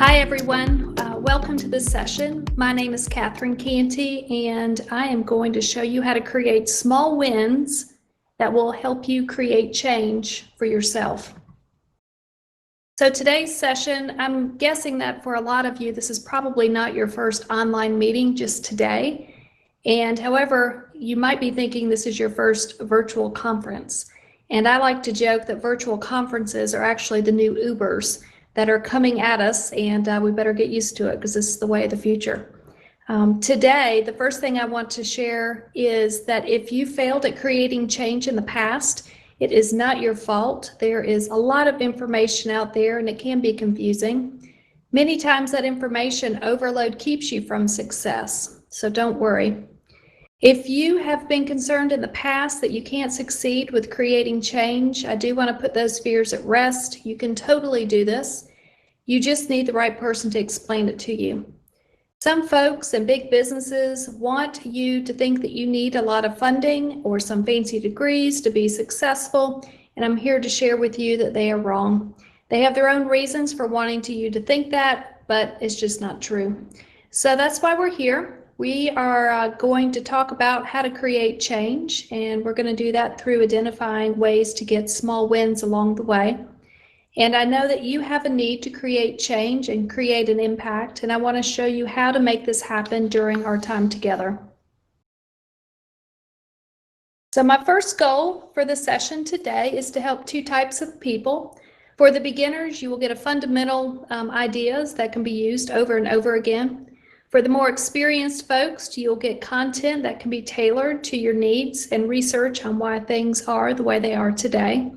Hi, everyone. Welcome to this session. My name is Cantey, and I am going to show you how to create small wins that will help you create change for yourself. So today's session, I'm guessing that for a lot of you, this is probably not your first online meeting just today. And however, you might be thinking this is your first virtual conference. And I like to joke that virtual conferences are actually the new Ubers that are coming at us, and we better get used to it because this is the way of the future. Today, the first thing I want to share is that if you failed at creating change in the past, it is not your fault. There is a lot of information out there and it can be confusing. Many times that information overload keeps you from success, so don't worry. If you have been concerned in the past that you can't succeed with creating change, I do want to put those fears at rest. You can totally do this. You just need the right person to explain it to you. Some folks and big businesses want you to think that you need a lot of funding or some fancy degrees to be successful, and I'm here to share with you that they are wrong. They have their own reasons for wanting you to think that, but it's just not true. So that's why we're here. We are going to talk about how to create change, and we're going to do that through identifying ways to get small wins along the way. And I know that you have a need to create change and create an impact, and I want to show you how to make this happen during our time together. So my first goal for the session today is to help two types of people. For the beginners, you will get a fundamental ideas that can be used over and over again. For the more experienced folks, you'll get content that can be tailored to your needs and research on why things are the way they are today.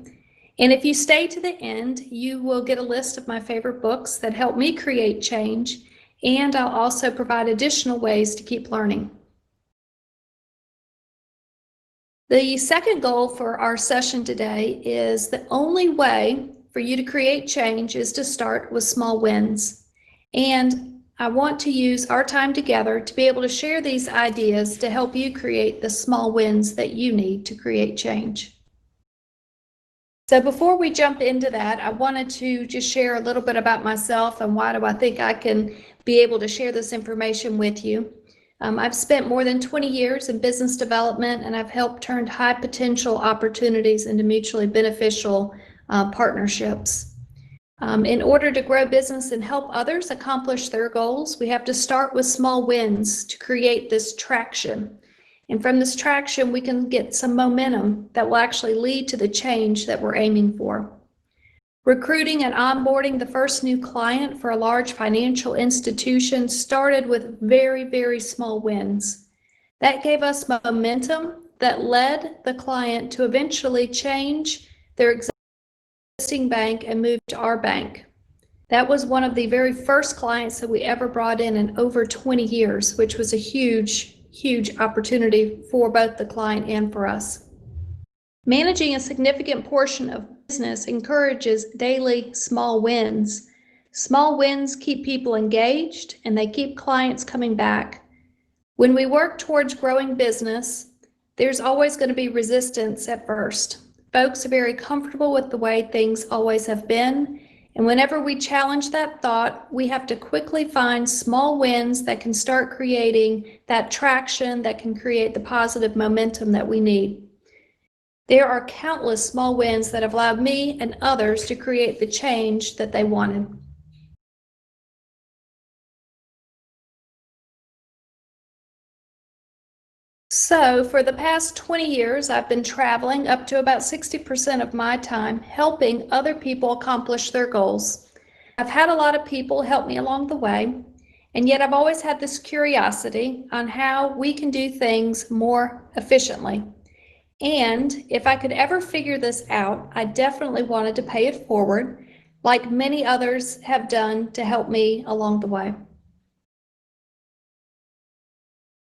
And if you stay to the end, you will get a list of my favorite books that help me create change, and I'll also provide additional ways to keep learning. The second goal for our session today is the only way for you to create change is to start with small wins. And I want to use our time together to be able to share these ideas to help you create the small wins that you need to create change. So before we jump into that, I wanted to just share a little bit about myself and why do I think I can be able to share this information with you. I've spent more than 20 years in business development, and I've helped turn high potential opportunities into mutually beneficial partnerships. In order to grow business and help others accomplish their goals, we have to start with small wins to create this traction. And from this traction, we can get some momentum that will actually lead to the change that we're aiming for. Recruiting and onboarding the first new client for a large financial institution started with very, very small wins. That gave us momentum that led the client to eventually change their existing bank and move to our bank. That was one of the very first clients that we ever brought in over 20 years, which was a huge opportunity for both the client and for us. Managing a significant portion of business encourages daily small wins. Small wins keep people engaged and they keep clients coming back. When we work towards growing business, there's always going to be resistance at first. Folks are very comfortable with the way things always have been. And whenever we challenge that thought, we have to quickly find small wins that can start creating that traction that can create the positive momentum that we need. There are countless small wins that have allowed me and others to create the change that they wanted. So for the past 20 years, I've been traveling up to about 60% of my time helping other people accomplish their goals. I've had a lot of people help me along the way, and yet I've always had this curiosity on how we can do things more efficiently. And if I could ever figure this out, I definitely wanted to pay it forward, like many others have done to help me along the way.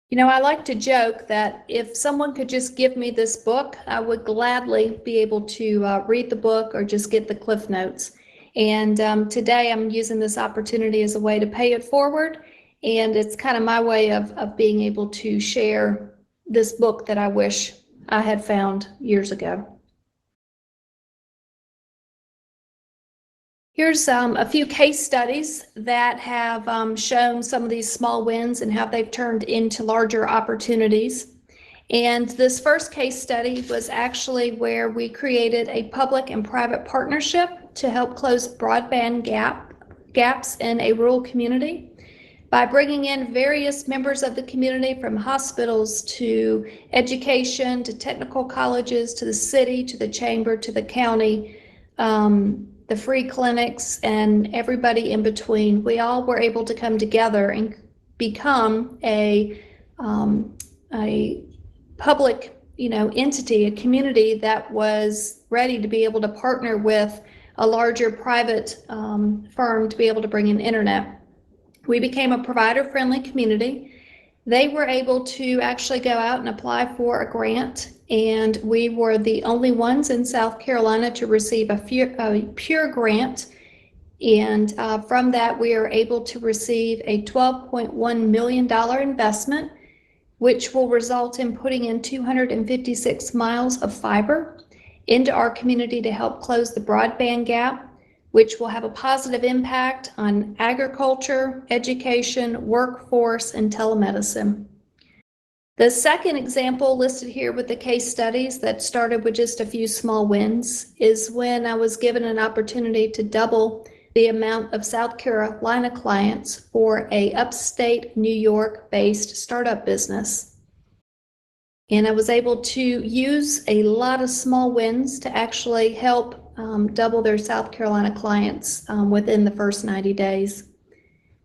You know, I like to joke that if someone could just give me this book, I would gladly be able to read the book or just get the Cliff Notes. And today I'm using this opportunity as a way to pay it forward. And it's kind of my way of being able to share this book that I wish I had found years ago. Here's a few case studies that have shown some of these small wins and how they've turned into larger opportunities. And this first case study was actually where we created a public and private partnership to help close broadband gaps in a rural community by bringing in various members of the community, from hospitals to education to technical colleges to the city to the chamber to the county, the free clinics, and everybody in between. We all were able to come together and become a public, entity, a community that was ready to be able to partner with a larger private firm to be able to bring in internet. We became a provider-friendly community. They were able to actually go out and apply for a grant, and we were the only ones in South Carolina to receive a pure grant. And from that, we are able to receive a $12.1 million investment, which will result in putting in 256 miles of fiber into our community to help close the broadband gap, which will have a positive impact on agriculture, education, workforce, and telemedicine. The second example listed here with the case studies that started with just a few small wins is when I was given an opportunity to double the amount of South Carolina clients for a upstate New York-based startup business. And I was able to use a lot of small wins to actually help double their South Carolina clients within the first 90 days.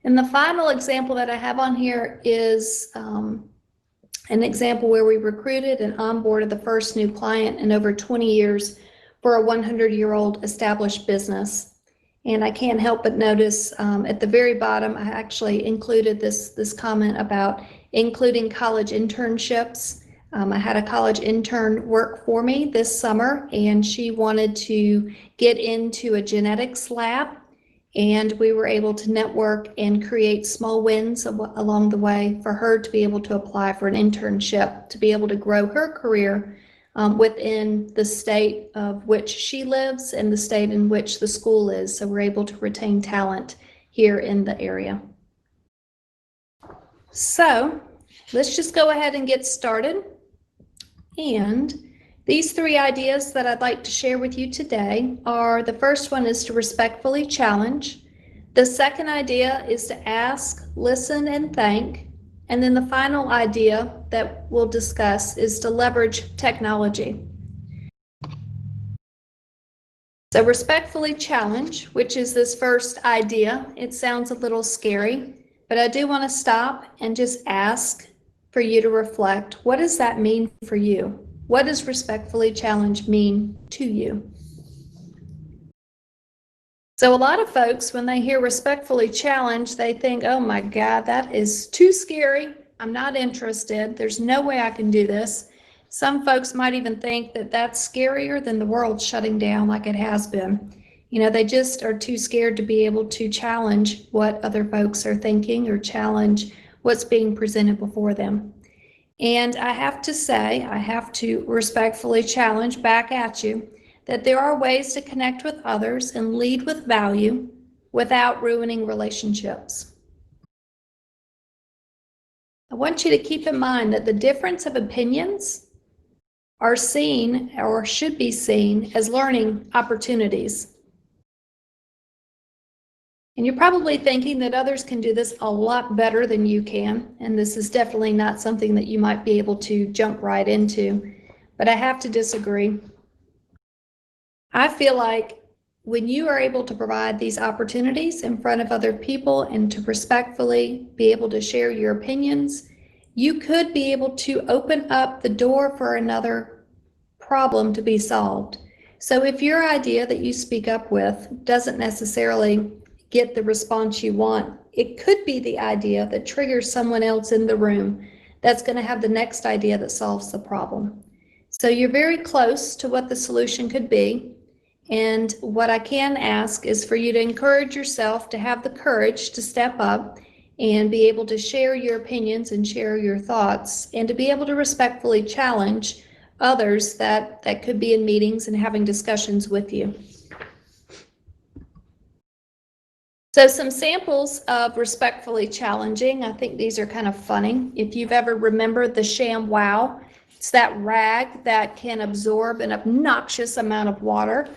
And the final example that I have on here is an example where we recruited and onboarded the first new client in over 20 years for a 100-year-old established business. And I can't help but notice at the very bottom, I actually included this comment about including college internships. I had a college intern work for me this summer, and she wanted to get into a genetics lab, and we were able to network and create small wins along the way for her to be able to apply for an internship, to be able to grow her career within the state of which she lives and the state in which the school is. So we're able to retain talent here in the area. So let's just go ahead and get started. And these three ideas that I'd like to share with you today are: the first one is to respectfully challenge. The second idea is to ask, listen, and thank. And then the final idea that we'll discuss is to leverage technology. So respectfully challenge, which is this first idea, it sounds a little scary, but I do want to stop and just ask for you to reflect. What does that mean for you? What does respectfully challenge mean to you? So a lot of folks, when they hear respectfully challenge, they think, oh my God, that is too scary. I'm not interested. There's no way I can do this. Some folks might even think that that's scarier than the world shutting down like it has been. They just are too scared to be able to challenge what other folks are thinking or challenge what's being presented before them. And I have to say, I have to respectfully challenge back at you that there are ways to connect with others and lead with value without ruining relationships. I want you to keep in mind that the difference of opinions are seen, or should be seen, as learning opportunities. And you're probably thinking that others can do this a lot better than you can, and this is definitely not something that you might be able to jump right into, but I have to disagree. I feel like when you are able to provide these opportunities in front of other people and to respectfully be able to share your opinions, you could be able to open up the door for another problem to be solved. So if your idea that you speak up with doesn't necessarily get the response you want, it could be the idea that triggers someone else in the room that's going to have the next idea that solves the problem. So you're very close to what the solution could be. And what I can ask is for you to encourage yourself to have the courage to step up and be able to share your opinions and share your thoughts, and to be able to respectfully challenge others that could be in meetings and having discussions with you. So some samples of respectfully challenging. I think these are kind of funny. If you've ever remembered the sham wow, it's that rag that can absorb an obnoxious amount of water.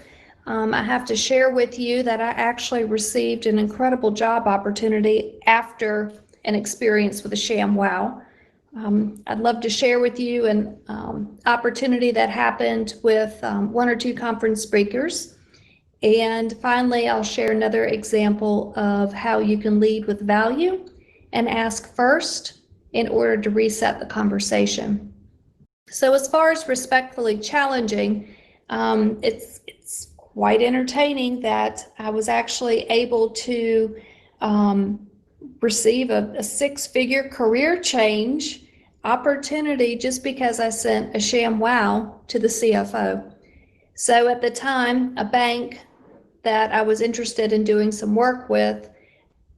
I have to share with you that I actually received an incredible job opportunity after an experience with a sham wow. I'd love to share with you an opportunity that happened with one or two conference speakers. And finally, I'll share another example of how you can lead with value and ask first in order to reset the conversation. So as far as respectfully challenging, it's quite entertaining that I was actually able to receive a six-figure career change opportunity just because I sent a sham wow to the CFO. So at the time, a bank that I was interested in doing some work with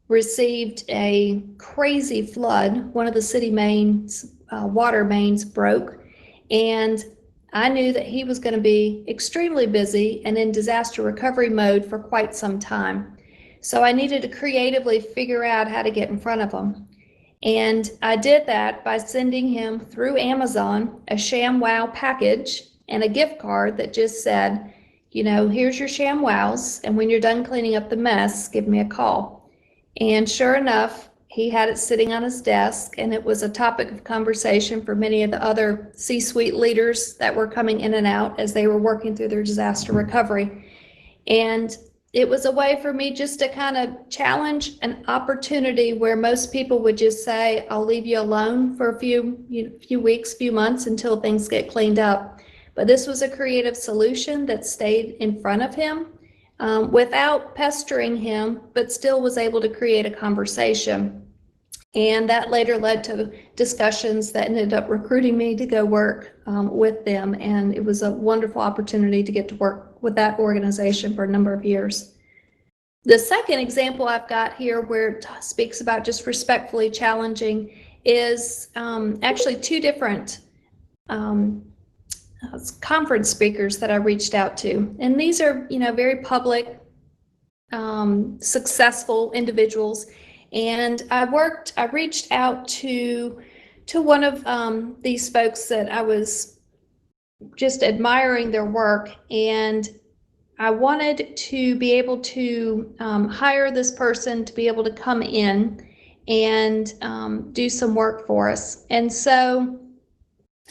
received a crazy flood. One of the city mains, water mains broke, and I knew that he was going to be extremely busy and in disaster recovery mode for quite some time. So I needed to creatively figure out how to get in front of him. And I did that by sending him through Amazon a ShamWow package and a gift card that just said, you know, here's your ShamWows, and when you're done cleaning up the mess, give me a call. And sure enough, he had it sitting on his desk, and it was a topic of conversation for many of the other C-suite leaders that were coming in and out as they were working through their disaster recovery. And it was a way for me just to kind of challenge an opportunity where most people would just say, I'll leave you alone for a few weeks, few months until things get cleaned up. But this was a creative solution that stayed in front of him without pestering him, but still was able to create a conversation. And that later led to discussions that ended up recruiting me to go work with them. And it was a wonderful opportunity to get to work with that organization for a number of years. The second example I've got here where it speaks about just respectfully challenging is actually two different conference speakers that I reached out to. And these are, you know, very public, successful individuals. And I reached out to one of these folks that I was just admiring their work, and I wanted to be able to hire this person to be able to come in and do some work for us. And so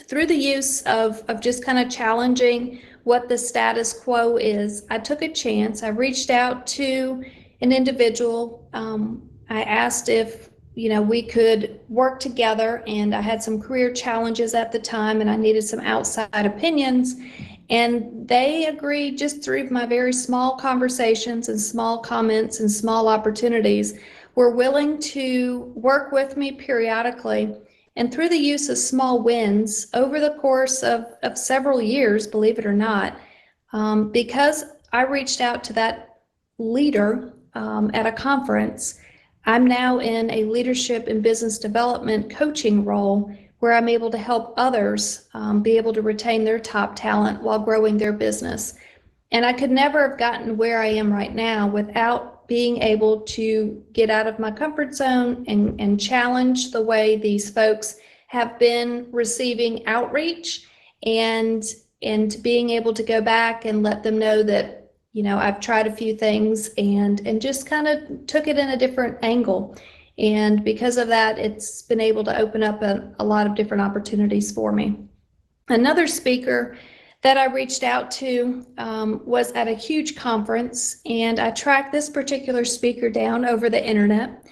through the use of just kind of challenging what the status quo is, I took a chance. I reached out to an individual. I asked if, you know, we could work together, and I had some career challenges at the time and I needed some outside opinions. And they agreed just through my very small conversations and small comments and small opportunities, were willing to work with me periodically. And through the use of small wins over the course of several years, believe it or not, because I reached out to that leader at a conference, I'm now in a leadership and business development coaching role where I'm able to help others be able to retain their top talent while growing their business. And I could never have gotten where I am right now without being able to get out of my comfort zone and challenge the way these folks have been receiving outreach, and being able to go back and let them know that, you know, I've tried a few things and just kind of took it in a different angle. And because of that, it's been able to open up a lot of different opportunities for me. Another speaker that I reached out to was at a huge conference, and I tracked this particular speaker down over the internet,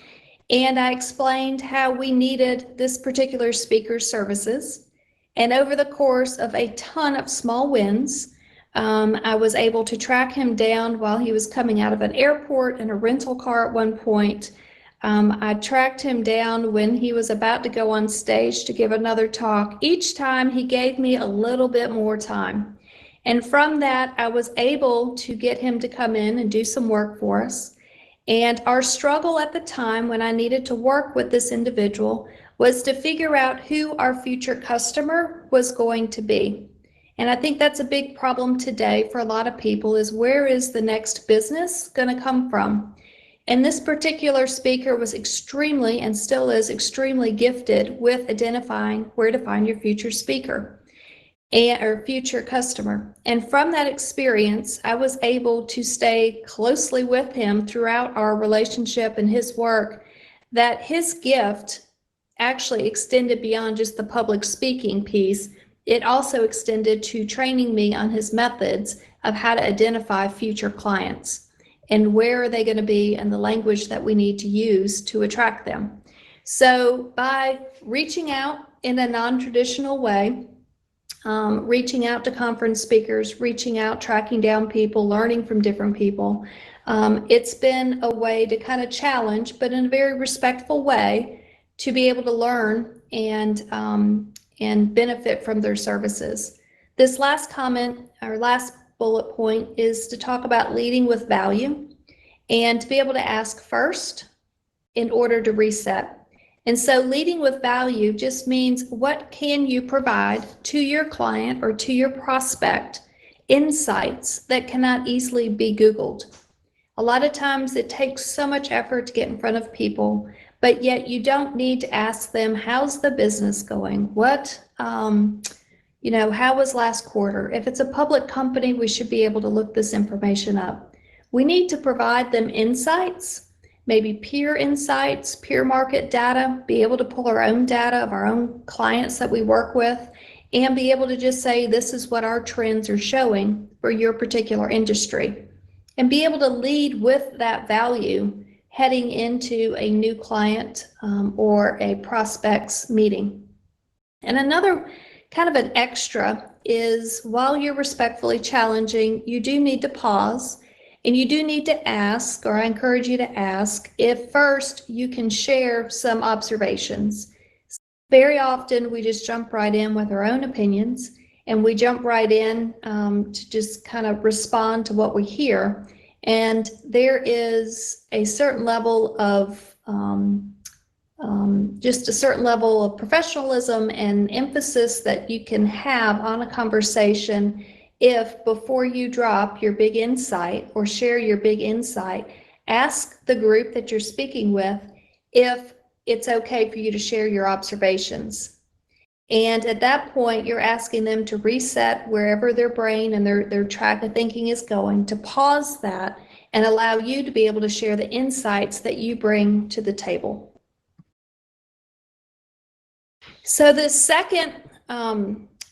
and I explained how we needed this particular speaker's services. And over the course of a ton of small wins, I was able to track him down while he was coming out of an airport in a rental car at one point. I tracked him down when he was about to go on stage to give another talk. Each time he gave me a little bit more time. And from that, I was able to get him to come in and do some work for us. And our struggle at the time when I needed to work with this individual was to figure out who our future customer was going to be. And I think that's a big problem today for a lot of people, is where is the next business going to come from? And this particular speaker was extremely, and still is extremely gifted with identifying where to find your future speaker or future customer. And from that experience, I was able to stay closely with him throughout our relationship and his work, that his gift actually extended beyond just the public speaking piece. It also extended to training me on his methods of how to identify future clients and where are they going to be and the language that we need to use to attract them. So by reaching out in a non-traditional way, reaching out to conference speakers, reaching out, tracking down people, learning from different people, it's been a way to kind of challenge, but in a very respectful way, to be able to learn and benefit from their services. This last comment, or last bullet point, is to talk about leading with value and to be able to ask first in order to reset. And so leading with value just means, what can you provide to your client or to your prospect insights that cannot easily be Googled? A lot of times it takes so much effort to get in front of people, but yet you don't need to ask them, how's the business going? How was last quarter? If it's a public company, we should be able to look this information up. We need to provide them insights, maybe peer insights, peer market data, be able to pull our own data of our own clients that we work with, and be able to just say, this is what our trends are showing for your particular industry, and be able to lead with that value heading into a new client or a prospect's meeting. And another kind of an extra is, while you're respectfully challenging, you do need to pause and you do need to ask, or I encourage you to ask, if first you can share some observations. Very often we just jump right in with our own opinions, and we jump right in to just kind of respond to what we hear. And there is a certain level of just a certain level of professionalism and emphasis that you can have on a conversation if, before you drop your big insight or share your big insight, ask the group that you're speaking with if it's okay for you to share your observations. And at that point, you're asking them to reset wherever their brain and their track of thinking is going, to pause that and allow you to be able to share the insights that you bring to the table. So the second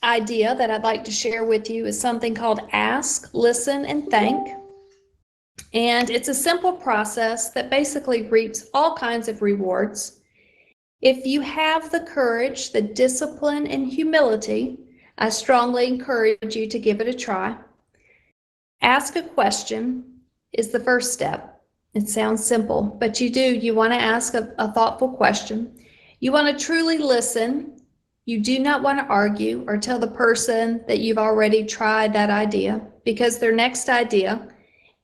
idea that I'd like to share with you is something called ask, listen, and thank. And it's a simple process that basically reaps all kinds of rewards. If you have the courage, the discipline, and humility, I strongly encourage you to give it a try. Ask a question is the first step. It sounds simple, but you want to ask a thoughtful question. You want to truly listen. You do not want to argue or tell the person that you've already tried that idea, because their next idea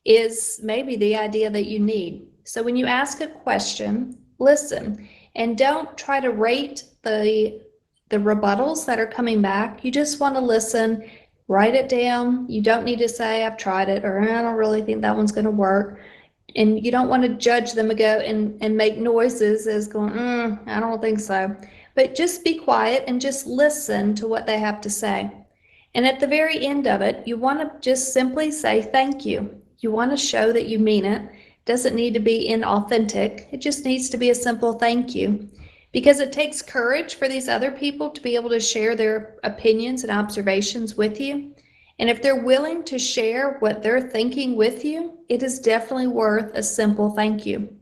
is maybe the idea that you need. So when you ask a question, listen, and don't try to rate the rebuttals that are coming back. You just want to listen, write it down. You don't need to say, I've tried it, or I don't really think that one's going to work. And you don't want to judge them and go and make noises as going, I don't think so. But just be quiet and just listen to what they have to say. And at the very end of it, you want to just simply say thank you. You want to show that you mean it. It doesn't need to be inauthentic. It just needs to be a simple thank you, because it takes courage for these other people to be able to share their opinions and observations with you. And if they're willing to share what they're thinking with you, it is definitely worth a simple thank you.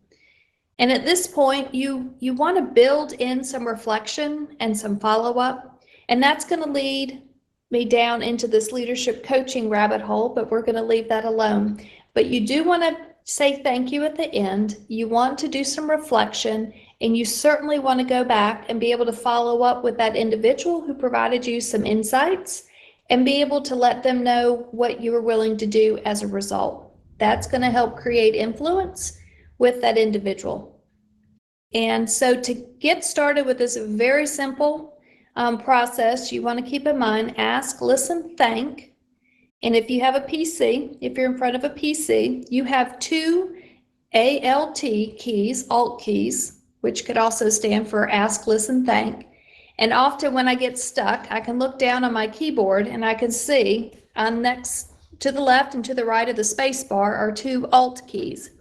And at this point, you want to build in some reflection and some follow-up, and that's going to lead me down into this leadership coaching rabbit hole, but we're going to leave that alone. But you do want to say thank you at the end. You want to do some reflection, and you certainly want to go back and be able to follow up with that individual who provided you some insights, and be able to let them know what you were willing to do as a result. That's going to help create influence with that individual. And so to get started with this very simple process, you want to keep in mind, ask, listen, thank. And if you have a PC, if you're in front of a PC, you have two ALT keys, alt keys, which could also stand for ask, listen, thank. And often when I get stuck, I can look down on my keyboard and I can see next to the left and to the right of the space bar are two alt keys.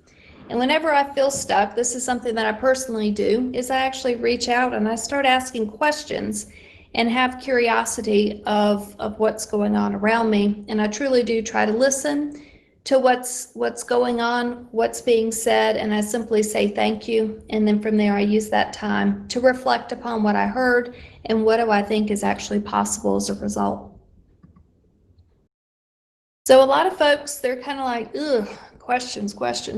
And whenever I feel stuck, this is something that I personally do, is I actually reach out and I start asking questions and have curiosity of what's going on around me. And I truly do try to listen to what's going on, what's being said, and I simply say thank you. And then from there, I use that time to reflect upon what I heard and what do I think is actually possible as a result. So a lot of folks, they're kind of like, ugh, questions.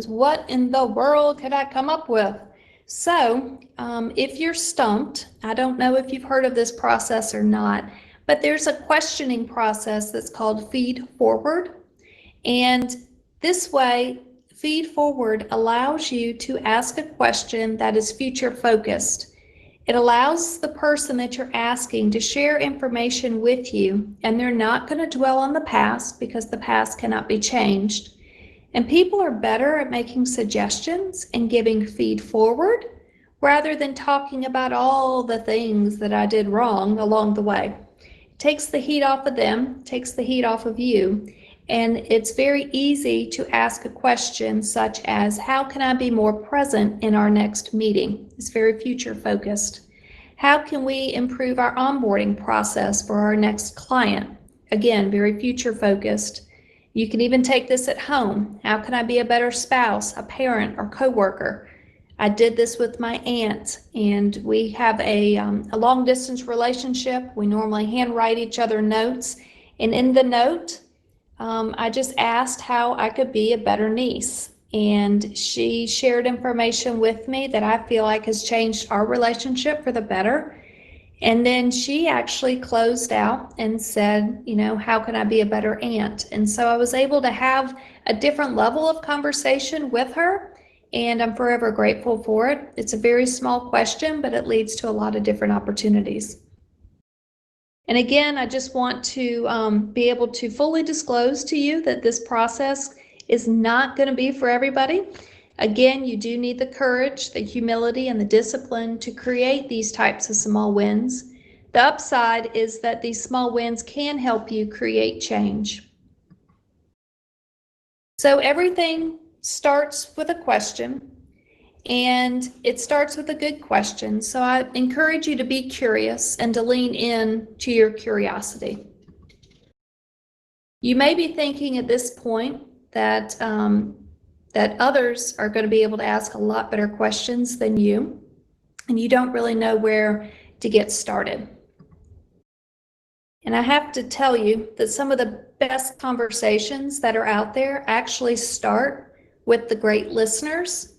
What in the world could I come up with? So if you're stumped, I don't know if you've heard of this process or not, but there's a questioning process that's called feed forward. And this way, feed forward allows you to ask a question that is future focused. It allows the person that you're asking to share information with you, and they're not going to dwell on the past because the past cannot be changed. And people are better at making suggestions and giving feed forward rather than talking about all the things that I did wrong along the way. It takes the heat off of them, takes the heat off of you. And it's very easy to ask a question such as, how can I be more present in our next meeting? It's very future focused. How can we improve our onboarding process for our next client? Again, very future focused. You can even take this at home. How can I be a better spouse, a parent, or coworker? I did this with my aunt, and we have a long distance relationship. We normally handwrite each other notes, and in the note, I just asked how I could be a better niece, and she shared information with me that I feel like has changed our relationship for the better. And then she actually closed out and said, you know, how can I be a better aunt? And so I was able to have a different level of conversation with her, and I'm forever grateful for it. It's a very small question, but it leads to a lot of different opportunities. And again, I just want to be able to fully disclose to you that this process is not going to be for everybody. Again, you do need the courage, the humility, and the discipline to create these types of small wins. The upside is that these small wins can help you create change. So everything starts with a question. And it starts with a good question. So I encourage you to be curious and to lean in to your curiosity. You may be thinking at this point that, that others are going to be able to ask a lot better questions than you, and you don't really know where to get started. And I have to tell you that some of the best conversations that are out there actually start with the great listeners.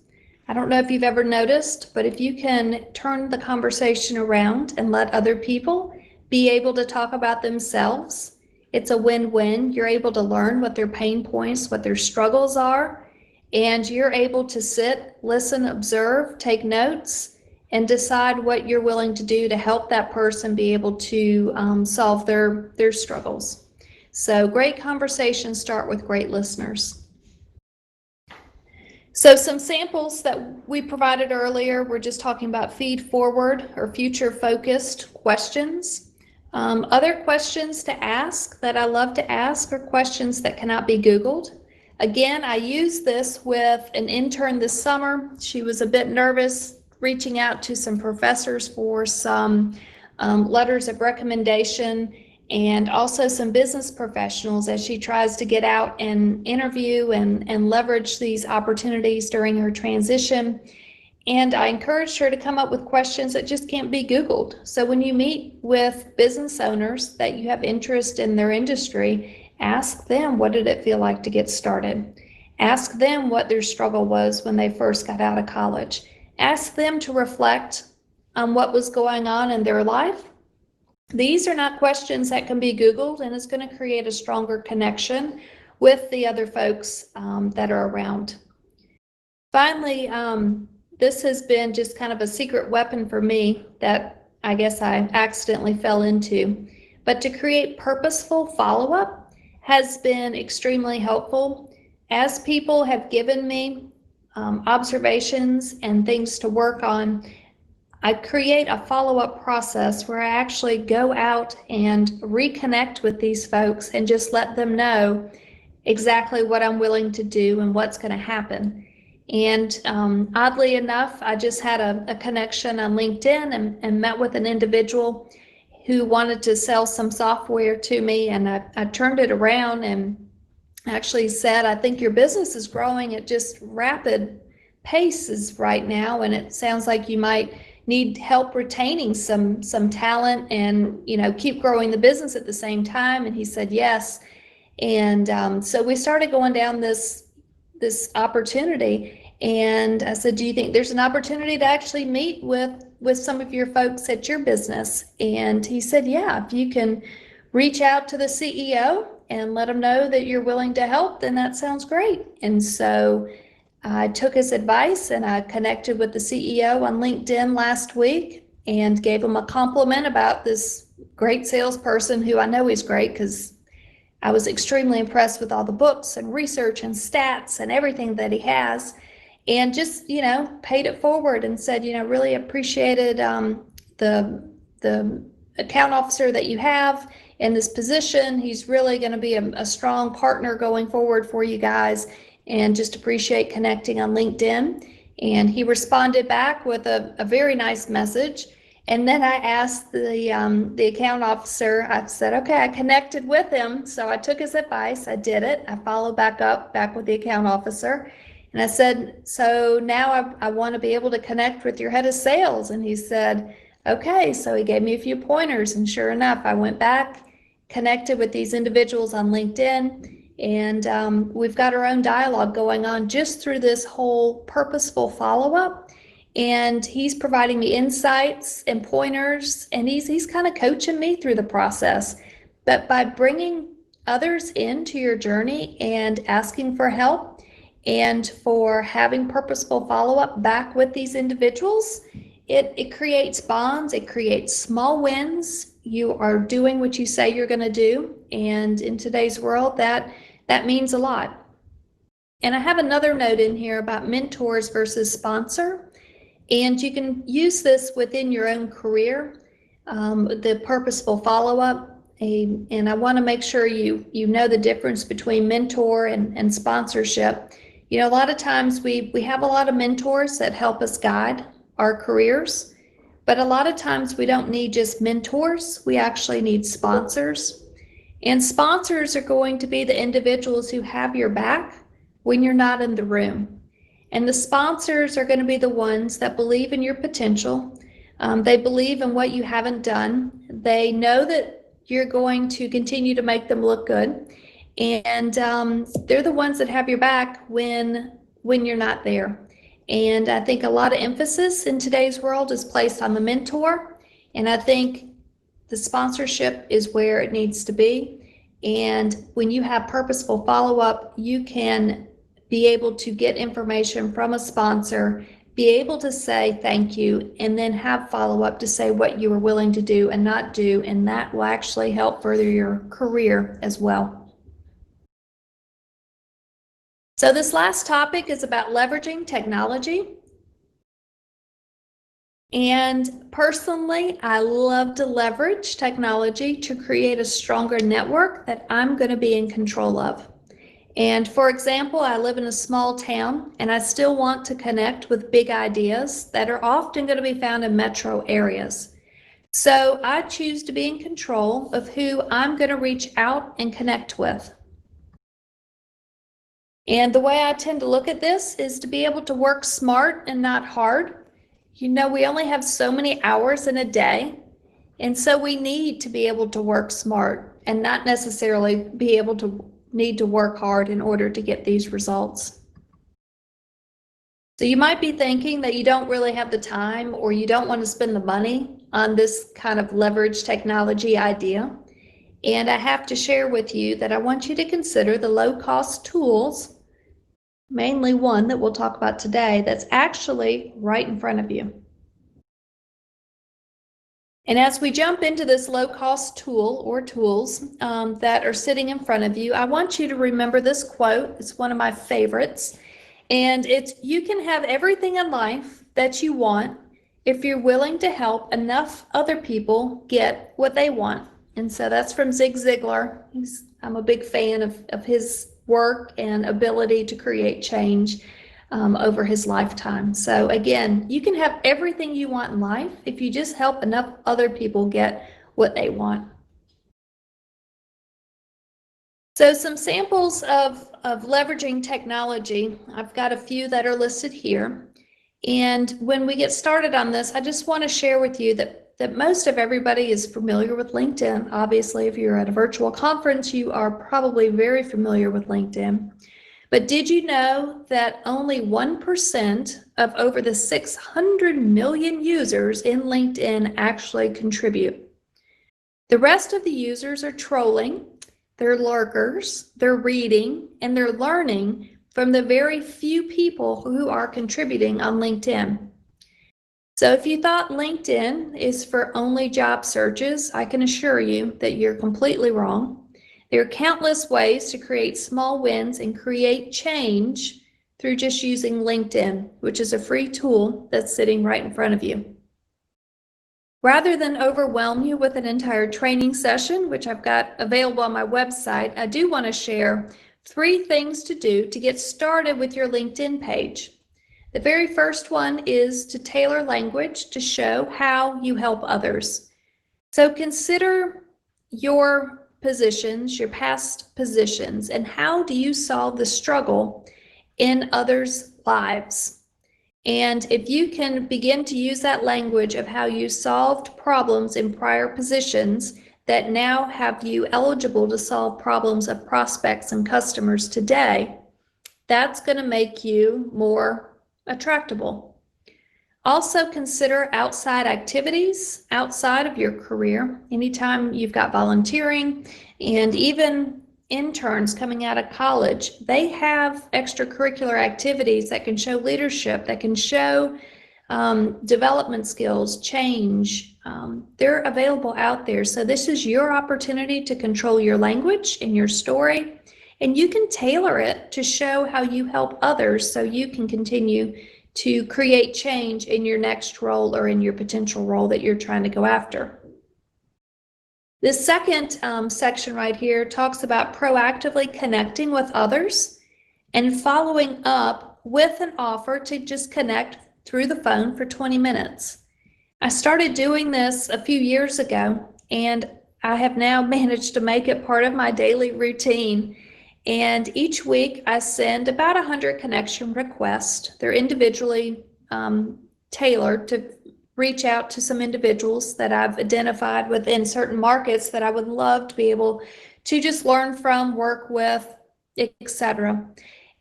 I don't know if you've ever noticed, but if you can turn the conversation around and let other people be able to talk about themselves, it's a win-win. You're able to learn what their pain points, what their struggles are, and you're able to sit, listen, observe, take notes, and decide what you're willing to do to help that person be able to solve their struggles. So great conversations start with great listeners. So some samples that we provided earlier, we're just talking about feed forward or future focused questions. Other questions to ask that I love to ask are questions that cannot be Googled. Again, I used this with an intern this summer. She was a bit nervous reaching out to some professors for some letters of recommendation, and also some business professionals as she tries to get out and interview and leverage these opportunities during her transition. And I encouraged her to come up with questions that just can't be Googled. So when you meet with business owners that you have interest in their industry, ask them, what did it feel like to get started? Ask them what their struggle was when they first got out of college. Ask them to reflect on what was going on in their life. These are not questions that can be Googled, and it's going to create a stronger connection with the other folks that are around. Finally, this has been just kind of a secret weapon for me that I guess I accidentally fell into. But to create purposeful follow-up has been extremely helpful. As people have given me observations and things to work on, I create a follow-up process where I actually go out and reconnect with these folks and just let them know exactly what I'm willing to do and what's going to happen. And oddly enough, I just had a connection on LinkedIn and met with an individual who wanted to sell some software to me, and I turned it around and actually said, I think your business is growing at just rapid paces right now, and it sounds like you might need help retaining some talent and keep growing the business at the same time. And he said yes. And so we started going down this opportunity, and I said, do you think there's an opportunity to actually meet with some of your folks at your business? And he said, yeah, if you can reach out to the CEO and let them know that you're willing to help, then that sounds great. And so I took his advice and I connected with the CEO on LinkedIn last week and gave him a compliment about this great salesperson who I know is great because I was extremely impressed with all the books and research and stats and everything that he has, and just, paid it forward and said, really appreciated the account officer that you have in this position. He's really going to be a strong partner going forward for you guys, and just appreciate connecting on LinkedIn. And he responded back with a very nice message. And then I asked the account officer, I said, okay, I connected with him. So I took his advice. I did it. I followed back with the account officer. And I said, so now I want to be able to connect with your head of sales. And he said, okay. So he gave me a few pointers. And sure enough, I went back, connected with these individuals on LinkedIn. And we've got our own dialogue going on just through this whole purposeful follow-up. And he's providing me insights and pointers, and he's kind of coaching me through the process. But by bringing others into your journey and asking for help and for having purposeful follow-up back with these individuals, it creates bonds, it creates small wins. You are doing what you say you're going to do. And in today's world, that means a lot. And I have another note in here about mentors versus sponsor. And you can use this within your own career, the purposeful follow-up. And I want to make sure you know the difference between mentor and sponsorship. A lot of times we have a lot of mentors that help us guide our careers, but a lot of times we don't need just mentors. We actually need sponsors. And sponsors are going to be the individuals who have your back when you're not in the room. And the sponsors are going to be the ones that believe in your potential. They believe in what you haven't done. They know that you're going to continue to make them look good. And they're the ones that have your back when you're not there. And I think a lot of emphasis in today's world is placed on the mentor. And I think the sponsorship is where it needs to be. And when you have purposeful follow-up, you can be able to get information from a sponsor, be able to say thank you, and then have follow-up to say what you were willing to do and not do, and that will actually help further your career as well. So this last topic is about leveraging technology. And personally, I love to leverage technology to create a stronger network that I'm going to be in control of. And for example, I live in a small town and I still want to connect with big ideas that are often going to be found in metro areas. So I choose to be in control of who I'm going to reach out and connect with. And the way I tend to look at this is to be able to work smart and not hard. We only have so many hours in a day. And so we need to be able to work smart and not necessarily be able to need to work hard in order to get these results. So you might be thinking that you don't really have the time or you don't want to spend the money on this kind of leverage technology idea. And I have to share with you that I want you to consider the low-cost tools, mainly one that we'll talk about today that's actually right in front of you. And as we jump into this low-cost tool or tools that are sitting in front of you, I want you to remember this quote. It's one of my favorites. And you can have everything in life that you want if you're willing to help enough other people get what they want. And so that's from Zig Ziglar. I'm a big fan of his work and ability to create change over his lifetime. So again, you can have everything you want in life if you just help enough other people get what they want. So some samples of leveraging technology, I've got a few that are listed here. And when we get started on this, I just want to share with you that most of everybody is familiar with LinkedIn. Obviously, if you're at a virtual conference, you are probably very familiar with LinkedIn. But did you know that only 1% of over the 600 million users in LinkedIn actually contribute? The rest of the users are trolling, they're lurkers, they're reading, and they're learning from the very few people who are contributing on LinkedIn. So if you thought LinkedIn is for only job searches, I can assure you that you're completely wrong. There are countless ways to create small wins and create change through just using LinkedIn, which is a free tool that's sitting right in front of you. Rather than overwhelm you with an entire training session, which I've got available on my website, I do want to share 3 things to do to get started with your LinkedIn page. The very first one is to tailor language to show how you help others. So consider your positions, your past positions, and how do you solve the struggle in others' lives? And if you can begin to use that language of how you solved problems in prior positions that now have you eligible to solve problems of prospects and customers today, that's going to make you more attractable. Also consider outside activities outside of your career. Anytime you've got volunteering and even interns coming out of college, they have extracurricular activities that can show leadership, that can show development skills, change. They're available out there. So this is your opportunity to control your language and your story, and you can tailor it to show how you help others so you can continue to create change in your next role or in your potential role that you're trying to go after. This second section right here talks about proactively connecting with others and following up with an offer to just connect through the phone for 20 minutes. I started doing this a few years ago, and I have now managed to make it part of my daily routine. And each week I send about 100 connection requests. They're individually tailored to reach out to some individuals that I've identified within certain markets that I would love to be able to just learn from, work with, etc.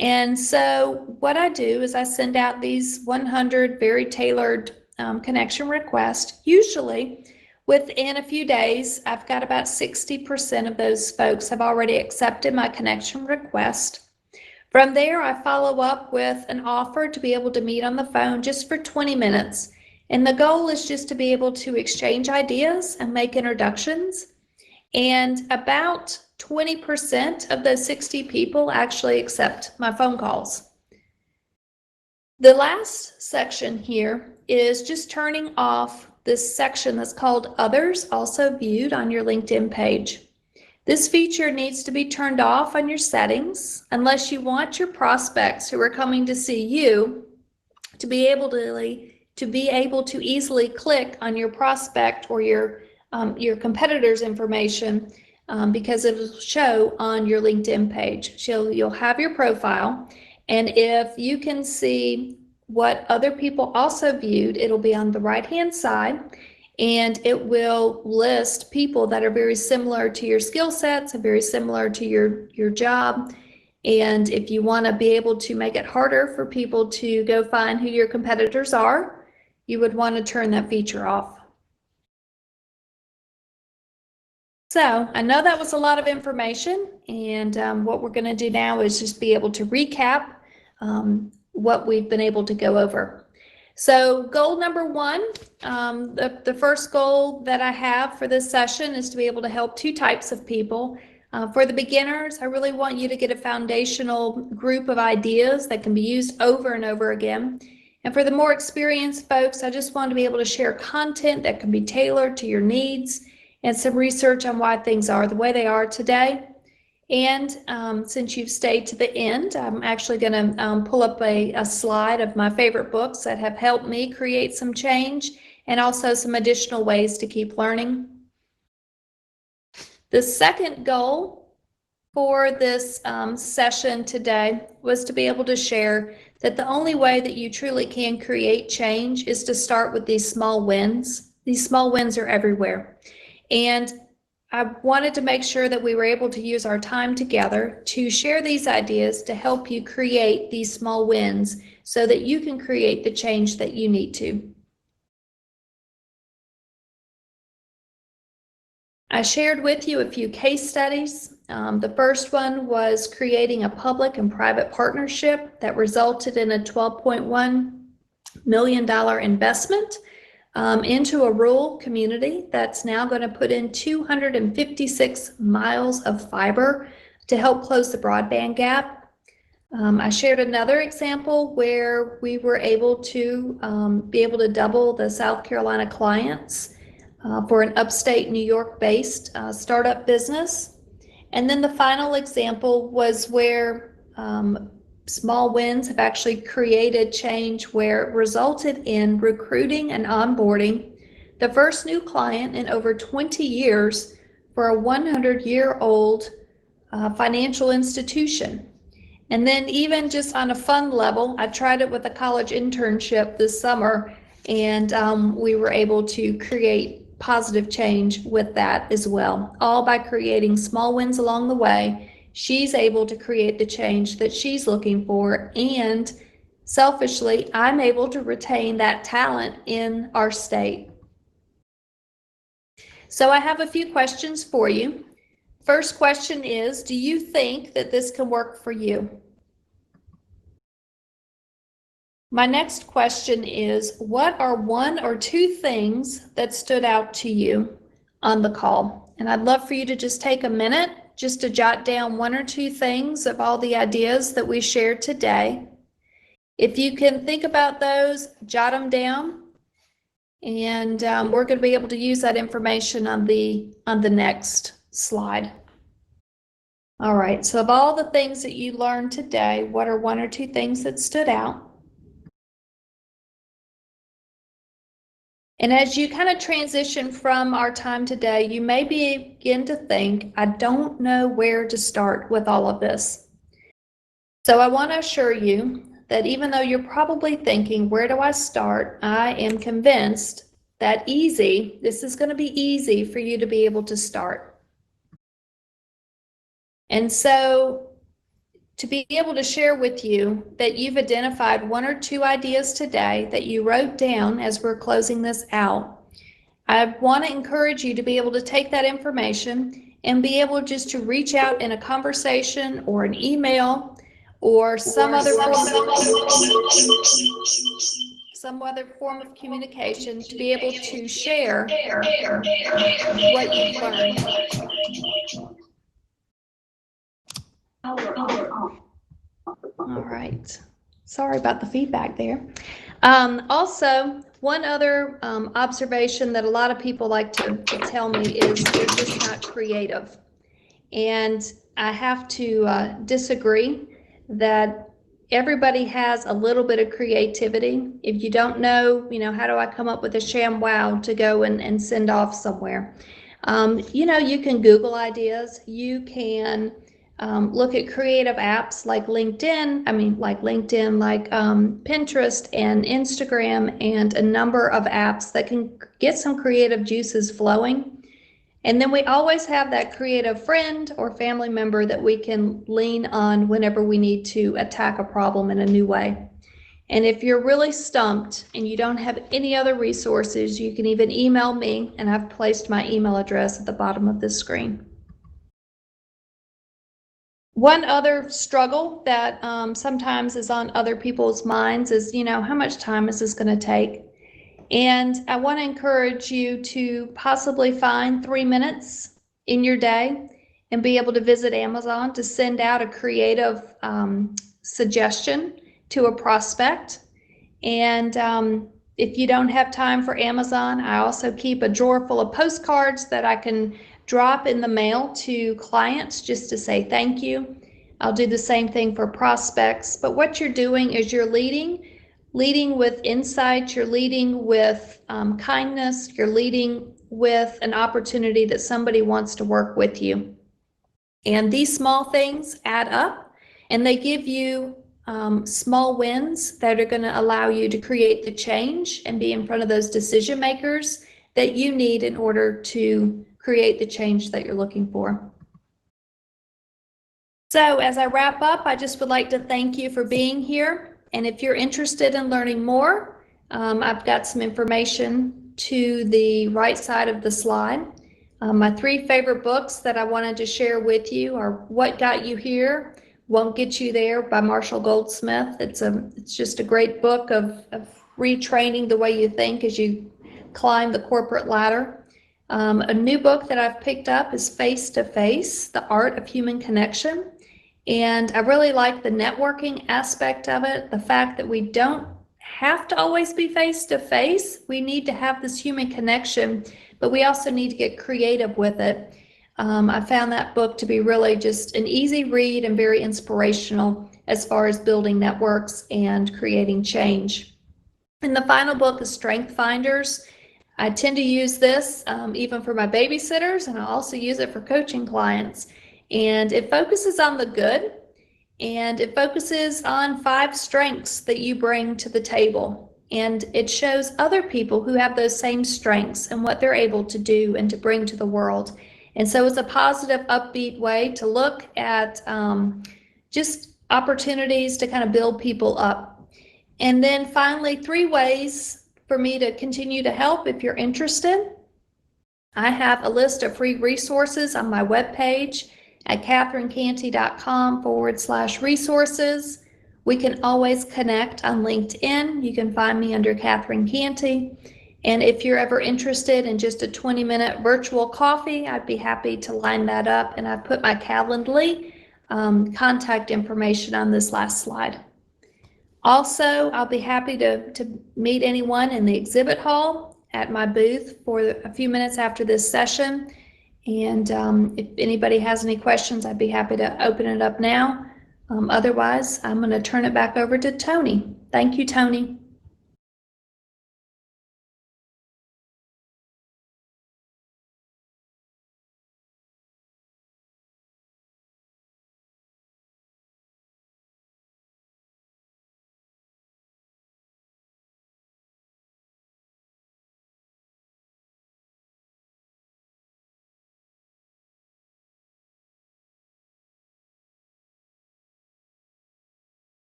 And so what I do is I send out these 100 very tailored connection requests. Usually within a few days, I've got about 60% of those folks have already accepted my connection request. From there, I follow up with an offer to be able to meet on the phone just for 20 minutes. And the goal is just to be able to exchange ideas and make introductions. And about 20% of those 60 people actually accept my phone calls. The last section here is just turning off this section that's called Others Also Viewed on your LinkedIn page. This feature needs to be turned off on your settings unless you want your prospects who are coming to see you to be able to easily click on your prospect or your competitor's information because it will show on your LinkedIn page. You'll have your profile, and if you can see what other people also viewed, it'll be on the right-hand side, and it will list people that are very similar to your skill sets and very similar to your job. And if you want to be able to make it harder for people to go find who your competitors are, you would want to turn that feature off. So I know that was a lot of information, and what we're going to do now is just be able to recap what we've been able to go over. So goal number 1, the first goal that I have for this session is to be able to help 2 types of people. For the beginners, I really want you to get a foundational group of ideas that can be used over and over again. And for the more experienced folks, I just want to be able to share content that can be tailored to your needs and some research on why things are the way they are today. And since you've stayed to the end, I'm actually going to pull up a slide of my favorite books that have helped me create some change and also some additional ways to keep learning. The second goal for this session today was to be able to share that the only way that you truly can create change is to start with these small wins. These small wins are everywhere. And I wanted to make sure that we were able to use our time together to share these ideas to help you create these small wins so that you can create the change that you need to. I shared with you a few case studies. The first one was creating a public and private partnership that resulted in a $12.1 million investment into a rural community that's now going to put in 256 miles of fiber to help close the broadband gap. I shared another example where we were able to be able to double the South Carolina clients for an upstate New York-based startup business. And then the final example was where small wins have actually created change where it resulted in recruiting and onboarding the first new client in over 20 years for a 100-year-old financial institution. And then even just on a fun level, I tried it with a college internship this summer, and we were able to create positive change with that as well, all by creating small wins along the way. She's able to create the change that she's looking for, and selfishly, I'm able to retain that talent in our state. So I have a few questions for you. First question is, do you think that this can work for you? My next question is, what are one or two things that stood out to you on the call? And I'd love for you to just take a minute just to jot down one or two things of all the ideas that we shared today. If you can think about those, jot them down, and we're going to be able to use that information on the next slide. All right, so of all the things that you learned today, what are one or two things that stood out? And as you kind of transition from our time today, you may begin to think, I don't know where to start with all of this. So I want to assure you that even though you're probably thinking, where do I start? I am convinced that this is going to be easy for you to be able to start. And so to be able to share with you that you've identified one or two ideas today that you wrote down as we're closing this out, I want to encourage you to be able to take that information and be able just to reach out in a conversation or an email or some other form of communication to be able to share what you've learned. All right. Sorry about the feedback there. Also, one other observation that a lot of people like to tell me is they're just not creative. And I have to disagree that everybody has a little bit of creativity. If you don't know, how do I come up with a sham wow to go and send off somewhere? You can Google ideas. You can look at creative apps like LinkedIn, like Pinterest and Instagram, and a number of apps that can get some creative juices flowing. And then we always have that creative friend or family member that we can lean on whenever we need to attack a problem in a new way. And if you're really stumped and you don't have any other resources, you can even email me, and I've placed my email address at the bottom of this screen. One other struggle that sometimes is on other people's minds is, how much time is this going to take? And I want to encourage you to possibly find 3 minutes in your day and be able to visit Amazon to send out a creative suggestion to a prospect. And if you don't have time for Amazon, I also keep a drawer full of postcards that I can drop in the mail to clients just to say thank you. I'll do the same thing for prospects. But what you're doing is you're leading with insight, you're leading with kindness, you're leading with an opportunity that somebody wants to work with you. And these small things add up, and they give you small wins that are going to allow you to create the change and be in front of those decision makers that you need in order to create the change that you're looking for. So as I wrap up, I just would like to thank you for being here. And if you're interested in learning more, I've got some information to the right side of the slide. My 3 favorite books that I wanted to share with you are What Got You Here, Won't Get You There by Marshall Goldsmith. It's just a great book of retraining the way you think as you climb the corporate ladder. A new book that I've picked up is Face to Face, The Art of Human Connection. And I really like the networking aspect of it, the fact that we don't have to always be face to face. We need to have this human connection, but we also need to get creative with it. I found that book to be really just an easy read and very inspirational as far as building networks and creating change. And the final book is Strength Finders. I tend to use this even for my babysitters, and I also use it for coaching clients. And it focuses on the good, and it focuses on 5 strengths that you bring to the table. And it shows other people who have those same strengths and what they're able to do and to bring to the world. And so it's a positive, upbeat way to look at just opportunities to kind of build people up. And then finally, 3 ways for me to continue to help if you're interested. I have a list of free resources on my webpage at catherinecantey.com/resources. We can always connect on LinkedIn. You can find me under Catherine Cantey. And if you're ever interested in just a 20-minute virtual coffee, I'd be happy to line that up. And I've put my Calendly contact information on this last slide. Also, I'll be happy to meet anyone in the exhibit hall at my booth for a few minutes after this session. And if anybody has any questions, I'd be happy to open it up now. Otherwise, I'm going to turn it back over to Tony. Thank you, Tony.